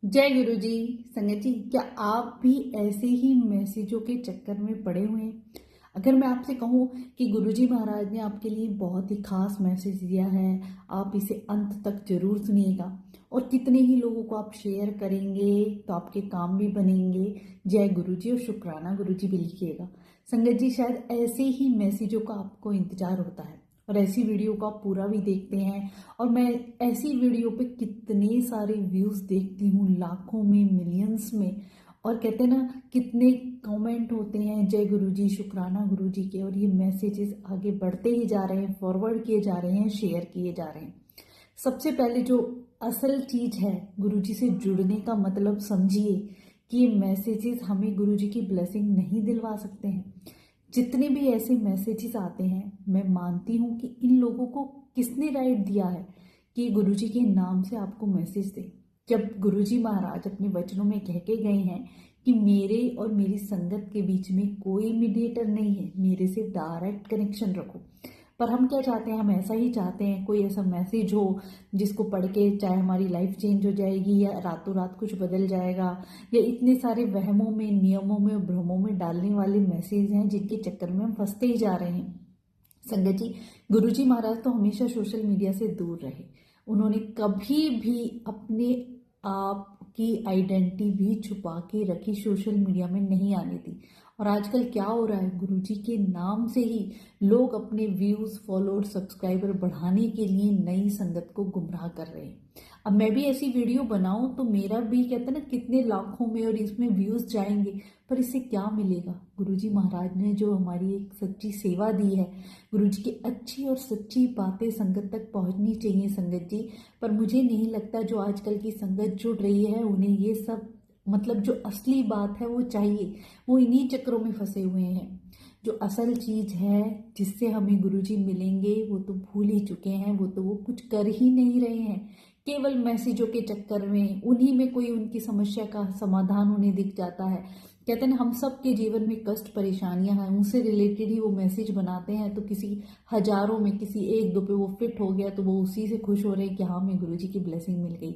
जय गुरु जी। संगत जी, क्या आप भी ऐसे ही मैसेजों के चक्कर में पड़े हुए हैं? अगर मैं आपसे कहूँ कि गुरु जी महाराज ने आपके लिए बहुत ही खास मैसेज दिया है, आप इसे अंत तक जरूर सुनिएगा। और कितने ही लोगों को आप शेयर करेंगे तो आपके काम भी बनेंगे। जय गुरु जी और शुक्राना गुरु जी भी लिखिएगा। संगत जी, शायद ऐसे ही मैसेजों का आपको इंतजार होता है और ऐसी वीडियो को आप पूरा भी देखते हैं। और मैं ऐसी वीडियो पे कितने सारे व्यूज देखती हूँ, लाखों में, मिलियंस में। और कहते हैं ना, कितने कमेंट होते हैं जय गुरु जी, शुक्राना गुरु जी के। और ये मैसेजेस आगे बढ़ते ही जा रहे हैं, फॉरवर्ड किए जा रहे हैं, शेयर किए जा रहे हैं। सबसे पहले जो असल चीज है, गुरु जी से जुड़ने का मतलब समझिए कि ये मैसेजेस हमें गुरु जी की ब्लेसिंग नहीं दिलवा सकते हैं। जितने भी ऐसे मैसेजेस आते हैं, मैं मानती हूँ कि इन लोगों को किसने राइट दिया है कि गुरुजी के नाम से आपको मैसेज दे। जब गुरुजी महाराज अपने वचनों में कह के गए हैं कि मेरे और मेरी संगत के बीच में कोई मीडिएटर नहीं है, मेरे से डायरेक्ट कनेक्शन रखो। पर हम क्या चाहते हैं? हम ऐसा ही चाहते हैं कोई ऐसा मैसेज हो जिसको पढ़ के चाहे हमारी लाइफ चेंज हो जाएगी या रातों रात कुछ बदल जाएगा। या इतने सारे वहमों में, नियमों में और भ्रमों में डालने वाले मैसेज हैं जिनके चक्कर में हम फंसते ही जा रहे हैं। संगत जी, गुरुजी महाराज तो हमेशा सोशल मीडिया से दूर रहे। उन्होंने कभी भी अपने आप की आइडेंटिटी भी छुपा के रखी, सोशल मीडिया में नहीं आने दी। और आजकल क्या हो रहा है, गुरुजी के नाम से ही लोग अपने व्यूज, फॉलोअर, सब्सक्राइबर बढ़ाने के लिए नई संगत को गुमराह कर रहे हैं। अब मैं भी ऐसी वीडियो बनाऊं तो मेरा भी कहते हैं ना कितने लाखों में और इसमें व्यूज जाएंगे। पर इससे क्या मिलेगा? गुरुजी महाराज ने जो हमारी एक सच्ची सेवा दी है, गुरुजी की अच्छी और सच्ची बातें संगत तक पहुंचनी चाहिए संगत जी। पर मुझे नहीं लगता जो आजकल की संगत जुड़ रही है उन्हें ये सब, मतलब जो असली बात है वो चाहिए। वो इन्हीं चक्रों में फंसे हुए हैं। जो असल चीज है जिससे हमें गुरुजी मिलेंगे वो तो भूल ही चुके हैं, वो कुछ कर ही नहीं रहे हैं। केवल मैसेजों के चक्कर में, उन्हीं में कोई उनकी समस्या का समाधान उन्हें दिख जाता है। कहते हैं ना, हम सब के जीवन में कष्ट परेशानियां हैं, उनसे रिलेटेड ही वो मैसेज बनाते हैं। तो किसी हजारों में किसी एक दो पे वो फिट हो गया तो वो उसी से खुश हो रहे हैं कि हाँ, हमें गुरुजी की ब्लेसिंग मिल गई।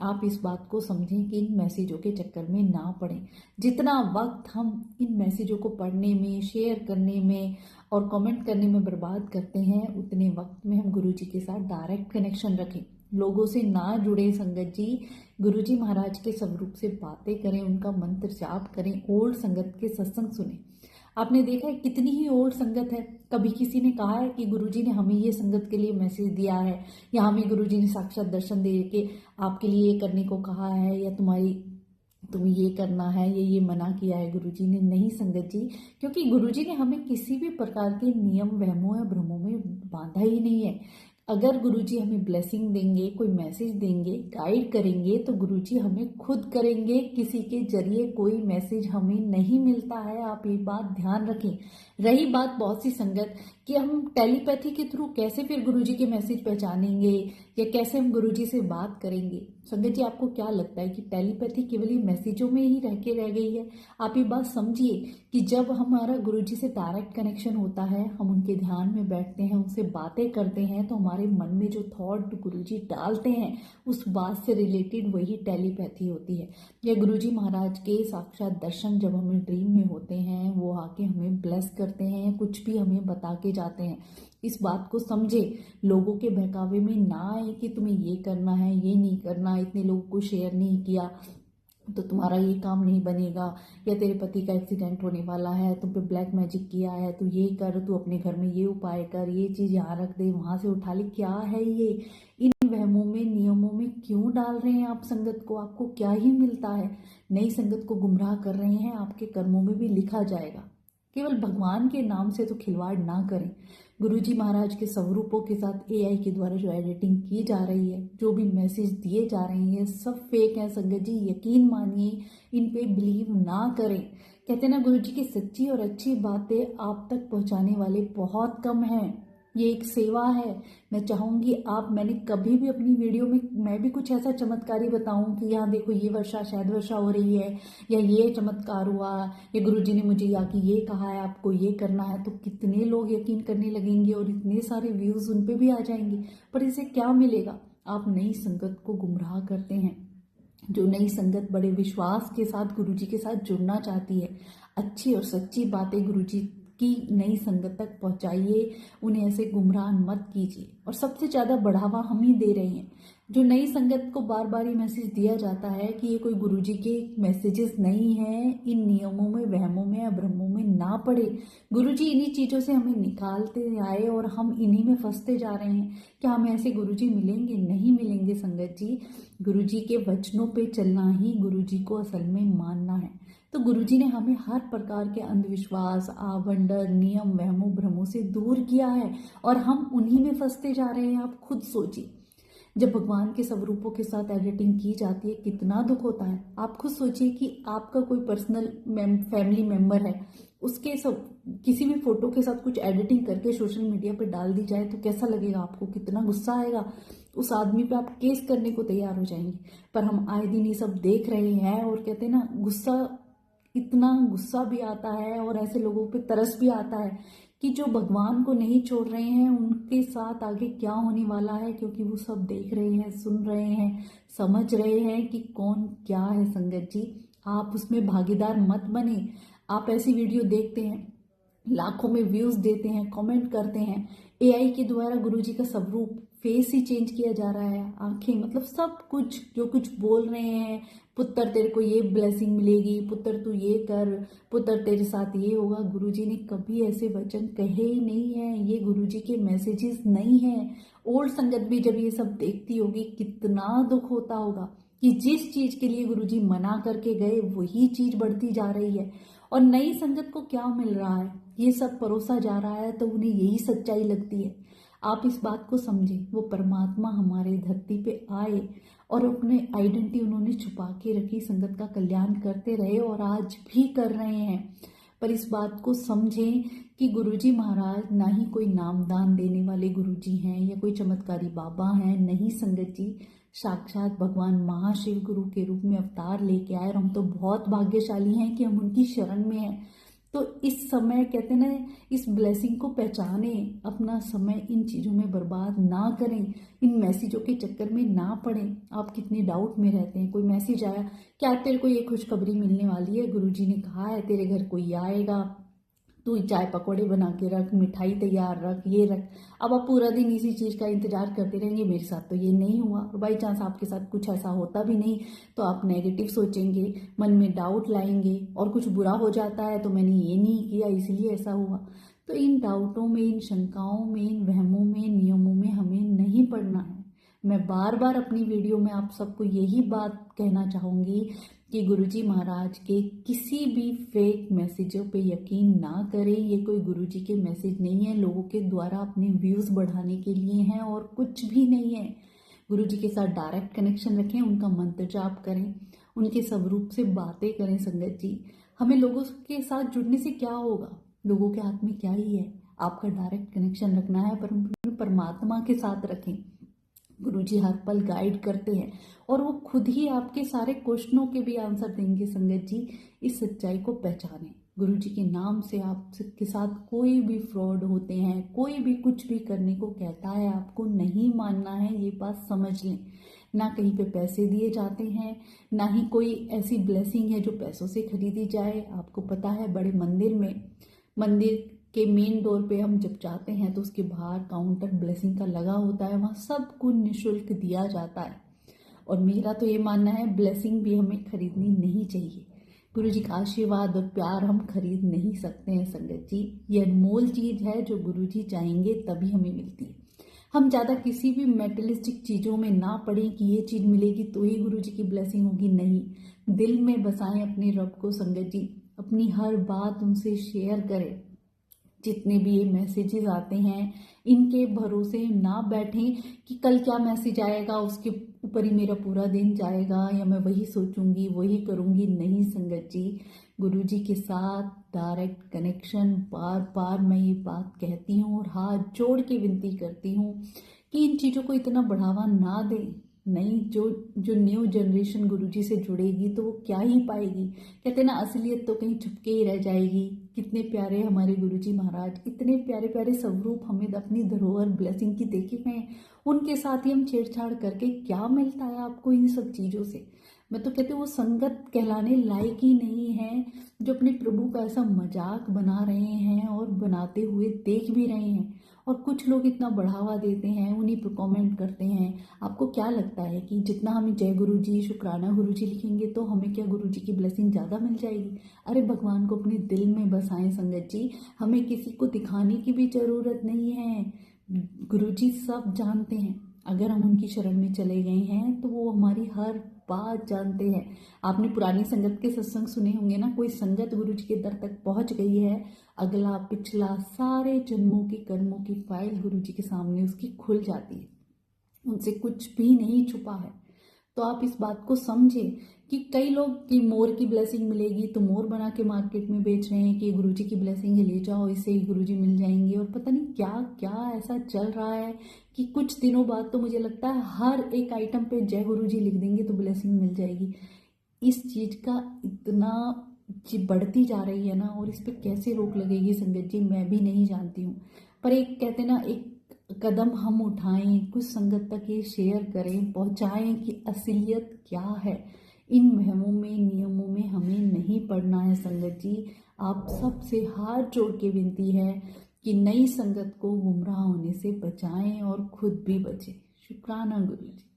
आप इस बात को समझें कि इन मैसेजों के चक्कर में ना पड़ें। जितना वक्त हम इन मैसेजों को पढ़ने में, शेयर करने में और कमेंट करने में बर्बाद करते हैं, उतने वक्त में हम गुरुजी के साथ डायरेक्ट कनेक्शन रखें। लोगों से ना जुड़े संगत जी। गुरुजी महाराज के स्वरूप से बातें करें, उनका मंत्र जाप करें, ओल्ड संगत के सत्संग सुने। आपने देखा है कितनी ही ओल्ड संगत है, कभी किसी ने कहा है कि गुरुजी ने हमें ये संगत के लिए मैसेज दिया है, या हमें गुरुजी ने साक्षात दर्शन दे के आपके लिए ये करने को कहा है, या तुम्हें ये करना है, ये मना किया है गुरुजी ने? नहीं संगत जी, क्योंकि गुरुजी ने हमें किसी भी प्रकार के नियम, वहमों या भ्रमों में बांधा ही नहीं है। अगर गुरुजी हमें ब्लेसिंग देंगे, कोई मैसेज देंगे, गाइड करेंगे, तो गुरुजी हमें खुद करेंगे। किसी के जरिए कोई मैसेज हमें नहीं मिलता है, आप ये बात ध्यान रखें। रही बात बहुत सी संगत कि हम टेलीपैथी के थ्रू कैसे फिर गुरुजी के मैसेज पहचानेंगे या कैसे हम गुरुजी से बात करेंगे। संगत जी, आपको क्या लगता है कि टेलीपैथी केवल ये मैसेजों में ही रह के रह गई है? आप ये बात समझिए कि जब हमारा गुरुजी से डायरेक्ट कनेक्शन होता है, हम उनके ध्यान में बैठते हैं, उनसे बातें करते हैं, तो हमारे मन में जो थॉट गुरुजी डालते हैं उस बात से रिलेटेड वही टेलीपैथी होती है। या गुरुजी महाराज के साक्षात दर्शन जब हमें ड्रीम में होते हैं, वो आके हमें ब्लेस करते हैं, कुछ भी हमें बता के जाते हैं। इस बात को समझे, लोगों के बहकावे में ना आए कि तुम्हें ये करना है, ये नहीं करना, इतने लोगों को शेयर नहीं किया तो तुम्हारा ये काम नहीं बनेगा, या तेरे पति का एक्सीडेंट होने वाला है, तुम पे ब्लैक मैजिक किया है, तू ये कर, तू अपने घर में ये उपाय कर, ये चीज यहाँ रख दे, वहां से उठा ले। क्या है ये? इन वहमों में, नियमों में क्यों डाल रहे हैं आप संगत को? आपको क्या ही मिलता है? नई संगत को गुमराह कर रहे हैं, आपके कर्मों में भी लिखा जाएगा। केवल भगवान के नाम से तो खिलवाड़ ना करें। गुरुजी महाराज के स्वरूपों के साथ एआई के द्वारा जो एडिटिंग की जा रही है, जो भी मैसेज दिए जा रहे हैं, सब फेक है संगत जी। यकीन मानिए, इन पे बिलीव ना करें। कहते हैं ना, गुरुजी की सच्ची और अच्छी बातें आप तक पहुंचाने वाले बहुत कम हैं। ये एक सेवा है। मैं चाहूंगी मैंने कभी भी अपनी वीडियो में मैं भी कुछ ऐसा चमत्कारी बताऊं कि यहाँ देखो ये वर्षा, शायद वर्षा हो रही है, या ये चमत्कार हुआ, या गुरुजी ने मुझे या कि ये कहा है आपको ये करना है, तो कितने लोग यकीन करने लगेंगे और इतने सारे व्यूज उन पे भी आ जाएंगे। पर इसे क्या मिलेगा? आप नई संगत को गुमराह करते हैं। जो नई संगत बड़े विश्वास के साथ गुरुजी के साथ जुड़ना चाहती है, अच्छी और सच्ची बातें गुरुजी की नई संगत तक पहुंचाइए। उन्हें ऐसे गुमराह मत कीजिए। और सबसे ज़्यादा बढ़ावा हम ही दे रहे हैं। जो नई संगत को बार बार ये मैसेज दिया जाता है कि ये कोई गुरुजी के मैसेजेस नहीं हैं, इन नियमों में, वहमों में या भ्रमों में ना पड़े। गुरुजी इन्हीं चीज़ों से हमें निकालते आए और हम इन्हीं में फंसते जा रहे हैं। क्या हमें ऐसे गुरुजी मिलेंगे? नहीं मिलेंगे संगत जी। गुरुजी के वचनों पे चलना ही गुरुजी को असल में मानना है। तो गुरुजी ने हमें हर प्रकार के अंधविश्वास, आवंडर, नियम, वहमों, भ्रमों से दूर किया है और हम उन्हीं में फंसते जा रहे हैं। आप खुद सोचिए, जब भगवान के स्वरूपों के साथ एडिटिंग की जाती है कितना दुख होता है। आप खुद सोचिए कि आपका कोई पर्सनल फैमिली मेंबर है, उसके सब किसी भी फोटो के साथ कुछ एडिटिंग करके सोशल मीडिया पे डाल दी जाए तो कैसा लगेगा आपको? कितना गुस्सा आएगा? उस आदमी पे आप केस करने को तैयार हो जाएंगे। पर हम आए दिन ये सब देख रहे हैं और कहते हैं ना, गुस्सा, इतना गुस्सा भी आता है और ऐसे लोगों पे तरस भी आता है कि जो भगवान को नहीं छोड़ रहे हैं उनके साथ आगे क्या होने वाला है, क्योंकि वो सब देख रहे हैं, सुन रहे हैं, समझ रहे हैं कि कौन क्या है। संगत जी, आप उसमें भागीदार मत बने। आप ऐसी वीडियो देखते हैं, लाखों में व्यूज देते हैं, कमेंट करते हैं, एआई के द्वारा गुरुजी का स्वरूप, फेस ही चेंज किया जा रहा है, आंखें, मतलब सब कुछ जो कुछ बोल रहे हैं, पुत्र तेरे को ये ब्लेसिंग मिलेगी, पुत्र तू ये कर, पुत्र तेरे साथ ये होगा। गुरुजी ने कभी ऐसे वचन कहे ही नहीं है। ये गुरुजी के मैसेजेस नहीं है। ओल्ड संगत भी जब ये सब देखती होगी कितना दुख होता होगा कि जिस चीज के लिए गुरुजी मना करके गए वही चीज बढ़ती जा रही है। और नई संगत को क्या मिल रहा है? ये सब परोसा जा रहा है तो उन्हें यही सच्चाई लगती है। आप इस बात को समझें, वो परमात्मा हमारे धरती पे आए और अपने आइडेंटिटी उन्होंने छुपा के रखी, संगत का कल्याण करते रहे और आज भी कर रहे हैं। पर इस बात को समझें कि गुरुजी महाराज ना ही कोई नामदान देने वाले गुरुजी हैं या कोई चमत्कारी बाबा हैं। नहीं संगत जी, साक्षात भगवान महाशिव गुरु के रूप में अवतार लेके आए और हम तो बहुत भाग्यशाली हैं कि हम उनकी शरण में हैं। तो इस समय कहते ना, इस ब्लेसिंग को पहचाने, अपना समय इन चीज़ों में बर्बाद ना करें, इन मैसेजों के चक्कर में ना पड़ें। आप कितने डाउट में रहते हैं। कोई मैसेज आया, क्या तेरे को ये खुशखबरी मिलने वाली है, गुरुजी ने कहा है तेरे घर कोई आएगा, तू चाय पकौड़े बना के रख, मिठाई तैयार रख, ये रख। अब आप पूरा दिन इसी चीज़ का इंतजार करते रहेंगे। मेरे साथ तो ये नहीं हुआ, और बाई चांस आपके साथ कुछ ऐसा होता भी नहीं तो आप नेगेटिव सोचेंगे, मन में डाउट लाएंगे, और कुछ बुरा हो जाता है तो मैंने ये नहीं किया इसलिए ऐसा हुआ। तो इन डाउटों में, इन शंकाओं में, इन वहमों में, नियमों में हमें नहीं पड़ना है। मैं बार बार अपनी वीडियो में आप सबको यही बात कहना चाहूँगी कि गुरुजी महाराज के किसी भी फेक मैसेजों पे यकीन ना करें। ये कोई गुरुजी के मैसेज नहीं है, लोगों के द्वारा अपने व्यूज़ बढ़ाने के लिए हैं और कुछ भी नहीं है। गुरुजी के साथ डायरेक्ट कनेक्शन रखें, उनका मंत्र जाप करें, उनके स्वरूप से बातें करें। संगत जी, हमें लोगों के साथ जुड़ने से क्या होगा? लोगों के हाथ में क्या ही है? आपका डायरेक्ट कनेक्शन रखना है, पर परमात्मा के साथ रखें। गुरुजी हर पल गाइड करते हैं और वो खुद ही आपके सारे क्वेश्चनों के भी आंसर देंगे। संगत जी, इस सच्चाई को पहचानें। गुरुजी के नाम से आपके साथ कोई भी फ्रॉड होते हैं, कोई भी कुछ भी करने को कहता है, आपको नहीं मानना है, ये बात समझ लें। ना कहीं पे पैसे दिए जाते हैं, ना ही कोई ऐसी ब्लेसिंग है जो पैसों से खरीदी जाए। आपको पता है, बड़े मंदिर के मेन डोर पे हम जब जाते हैं तो उसके बाहर काउंटर ब्लेसिंग का लगा होता है, वहाँ सब कुछ निःशुल्क दिया जाता है। और मेरा तो ये मानना है, ब्लेसिंग भी हमें खरीदनी नहीं चाहिए। गुरुजी का आशीर्वाद और प्यार हम खरीद नहीं सकते हैं। संगत जी, ये अनमोल चीज़ है जो गुरुजी चाहेंगे तभी हमें मिलती है। हम ज़्यादा किसी भी मेटलिस्टिक चीज़ों में ना पड़ें कि ये चीज़ मिलेगी तो ही गुरुजी की ब्लेसिंग होगी। नहीं, दिल में बसाएं अपने रब को। संगत जी, अपनी हर बात उनसे शेयर करें। जितने भी ये मैसेजेस आते हैं, इनके भरोसे ना बैठें कि कल क्या मैसेज आएगा उसके ऊपर ही मेरा पूरा दिन जाएगा या मैं वही सोचूंगी, वही करूंगी। नहीं संगत जी, गुरुजी के साथ डायरेक्ट कनेक्शन, बार बार मैं ये बात कहती हूँ और हाथ जोड़ के विनती करती हूँ कि इन चीज़ों को इतना बढ़ावा ना दें। नहीं, जो न्यू जनरेशन गुरुजी से जुड़ेगी तो वो क्या ही पाएगी। कहते हैं ना, असलियत तो कहीं छुपके ही रह जाएगी। कितने प्यारे हमारे गुरुजी महाराज, इतने प्यारे प्यारे स्वरूप हमें अपनी धरोहर ब्लेसिंग की देखे हुए हैं। उनके साथ ही हम छेड़छाड़ करके क्या मिलता है आपको इन सब चीज़ों से? मैं तो कहती हूँ वो संगत कहलाने लायक ही नहीं है, जो अपने प्रभु का ऐसा मजाक बना रहे हैं और बनाते हुए देख भी रहे हैं। और कुछ लोग इतना बढ़ावा देते हैं, उन्हीं पर कमेंट करते हैं। आपको क्या लगता है कि जितना हम जय गुरु जी, शुक्राना गुरु जी लिखेंगे तो हमें क्या गुरु जी की ब्लेसिंग ज़्यादा मिल जाएगी? अरे भगवान को अपने दिल में बसाएं संगत जी, हमें किसी को दिखाने की भी ज़रूरत नहीं है। गुरु जी सब जानते हैं। अगर हम उनकी शरण में चले गए हैं तो वो हमारी हर बात जानते हैं। आपने पुरानी संगत के सत्संग सुने होंगे ना, कोई संगत गुरु जी के दर तक पहुंच गई है, अगला पिछला सारे जन्मों की कर्मों की फाइल गुरु जी के सामने उसकी खुल जाती है। उनसे कुछ भी नहीं छुपा है। तो आप इस बात को समझें कि कई लोग कि मोर की ब्लेसिंग मिलेगी तो मोर बना के मार्केट में बेच रहे हैं कि गुरुजी की ब्लेसिंग है, ले जाओ इससे ही गुरुजी मिल जाएंगे। और पता नहीं क्या क्या ऐसा चल रहा है कि कुछ दिनों बाद तो मुझे लगता है हर एक आइटम पे जय गुरुजी लिख देंगे तो ब्लेसिंग मिल जाएगी। इस चीज का इतना बढ़ती जा रही है ना, और इस पे कैसे रोक लगेगी संगत जी मैं भी नहीं जानती हूँ। पर एक कहते ना, एक कदम हम उठाएं, कुछ संगत तक ये शेयर करें, पहुंचाएं कि असलियत क्या है। इन वहमों में, नियमों में हमें नहीं पड़ना है संगत जी। आप सबसे हाथ जोड़ के विनती है कि नई संगत को गुमराह होने से बचाएं और खुद भी बचें। शुक्राना गुरु जी।